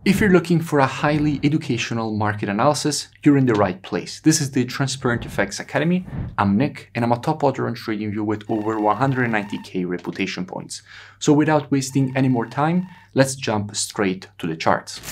If you're looking for a highly educational market analysis, you're in the right place. This is the Transparent Effects Academy. I'm Nick, and I'm a top author on TradingView with over 190k reputation points. So without wasting any more time, let's jump straight to the charts.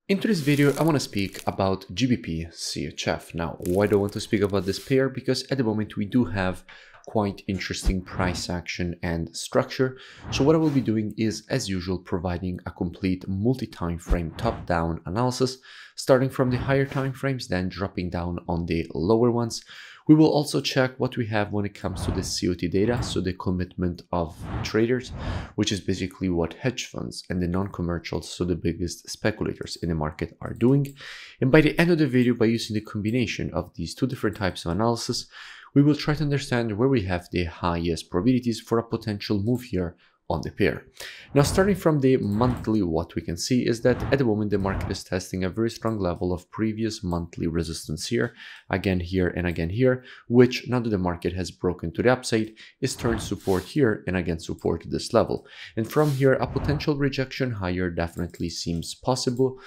In today's video, I want to speak about GBPCHF. Now, why do I want to speak about this pair? Because at the moment we do have quite interesting price action and structure. So what I will be doing is, as usual, providing a complete multi-time frame top-down analysis, starting from the higher time frames, then dropping down on the lower ones. We will also check what we have when it comes to the COT data, so the commitment of traders, which is basically what hedge funds and the non-commercials, so the biggest speculators in the market, are doing. And by the end of the video, by using the combination of these two different types of analysis, we will try to understand where we have the highest probabilities for a potential move here on the pair. Now, starting from the monthly, what we can see is that at the moment the market is testing a very strong level of previous monthly resistance here, again here and again here, which now that the market has broken to the upside is turned support here and again support at this level. And from here, a potential rejection higher definitely seems possible,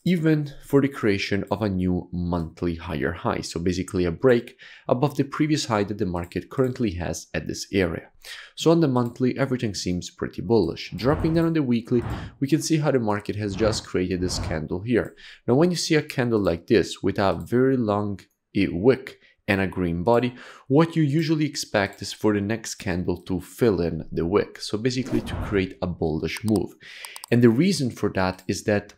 even for the creation of a new monthly higher high. So basically a break above the previous high that the market currently has at this area. So on the monthly, everything seems pretty bullish. Dropping down on the weekly, we can see how the market has just created this candle here. Now, when you see a candle like this with a very long wick and a green body, what you usually expect is for the next candle to fill in the wick. So basically to create a bullish move. And the reason for that is that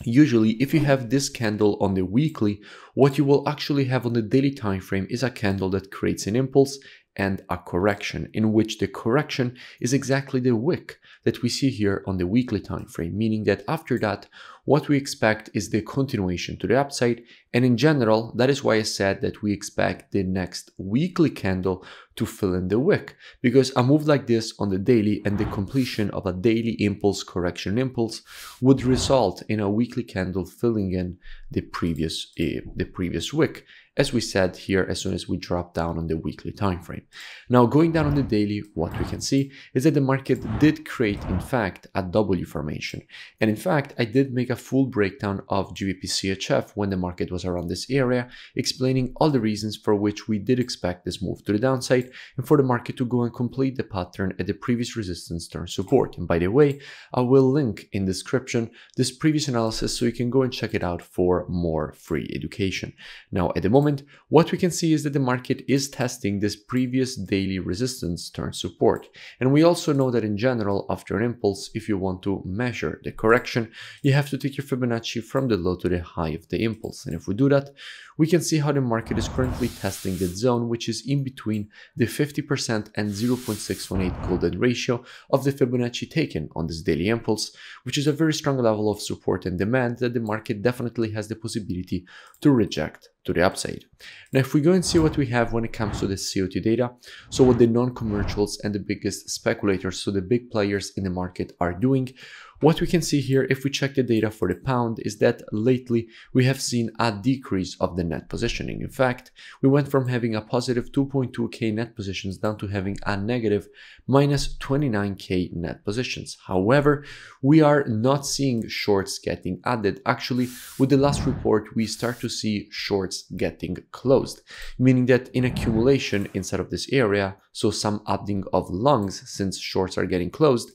usually, if you have this candle on the weekly, what you will actually have on the daily time frame is a candle that creates an impulse and a correction, in which the correction is exactly the wick that we see here on the weekly time frame, meaning that after that, what we expect is the continuation to the upside. And in general, that is why I said that we expect the next weekly candle to fill in the wick, because a move like this on the daily and the completion of a daily impulse correction impulse would result in a weekly candle filling in the previous wick, as we said here, as soon as we drop down on the weekly time frame. Now, going down on the daily, what we can see is that the market did create, in fact, a W formation. And in fact, I did make a full breakdown of GBPCHF when the market was around this area, explaining all the reasons for which we did expect this move to the downside and for the market to go and complete the pattern at the previous resistance turn support. And by the way, I will link in the description this previous analysis so you can go and check it out for more free education. Now, at the moment, what we can see is that the market is testing this previous daily resistance turn support. And we also know that in general, after an impulse, if you want to measure the correction, you have to take your Fibonacci from the low to the high of the impulse. And if we do that, we can see how the market is currently testing that zone, which is in between the 50% and 0.618 golden ratio of the Fibonacci taken on this daily impulse, which is a very strong level of support and demand that the market definitely has the possibility to reject to the upside. Now, if we go and see what we have when it comes to the COT data, so what the non-commercials and the biggest speculators, so the big players in the market, are doing, what we can see here, if we check the data for the pound, is that lately we have seen a decrease of the net positioning. In fact, we went from having a positive 2.2k net positions down to having a negative minus 29k net positions. However, we are not seeing shorts getting added. Actually, with the last report, we start to see shorts getting closed, meaning that in accumulation inside of this area, so some adding of longs since shorts are getting closed,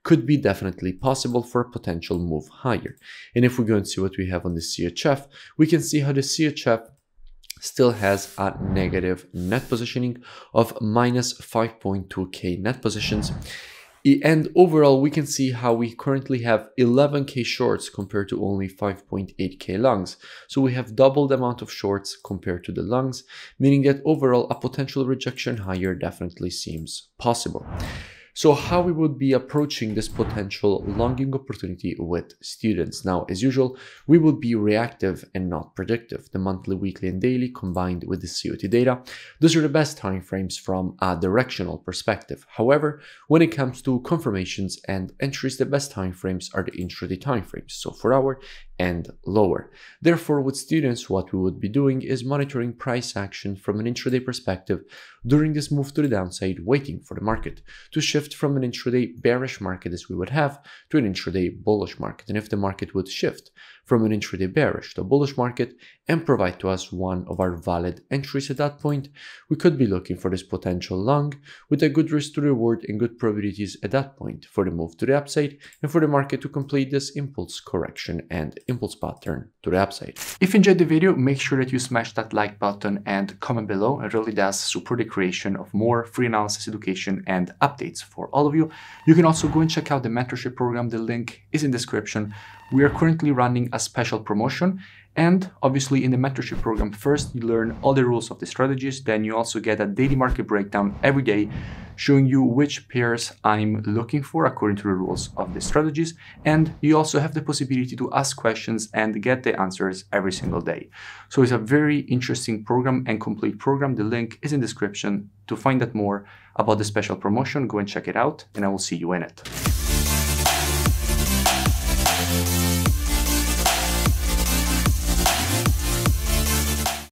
could be definitely possible for a potential move higher. And if we go and see what we have on the CHF, we can see how the CHF still has a negative net positioning of minus 5.2k net positions. And overall, we can see how we currently have 11k shorts compared to only 5.8k longs. So we have double the amount of shorts compared to the longs, meaning that overall a potential rejection higher definitely seems possible. So how we would be approaching this potential longing opportunity with students. Now, as usual, we would be reactive and not predictive. The monthly, weekly, and daily combined with the COT data, those are the best time frames from a directional perspective. However, when it comes to confirmations and entries, the best time frames are the intraday time frames, so 4 hour and lower. Therefore, with students, what we would be doing is monitoring price action from an intraday perspective during this move to the downside, waiting for the market to shift from an intraday bearish market as we would have to an intraday bullish market. And if the market would shift from an intraday bearish to a bullish market and provide to us one of our valid entries at that point, we could be looking for this potential long with a good risk to reward and good probabilities at that point for the move to the upside and for the market to complete this impulse correction and impulse pattern to the upside. If you enjoyed the video, make sure that you smash that like button and comment below. It really does support the creation of more free analysis education and updates for all of you. You can also go and check out the mentorship program. The link is in the description. We are currently running a special promotion, and obviously in the mentorship program, first you learn all the rules of the strategies, then you also get a daily market breakdown every day showing you which pairs I'm looking for according to the rules of the strategies, and you also have the possibility to ask questions and get the answers every single day. So it's a very interesting program and complete program. The link is in the description. To find out more about the special promotion, go and check it out, and I will see you in it.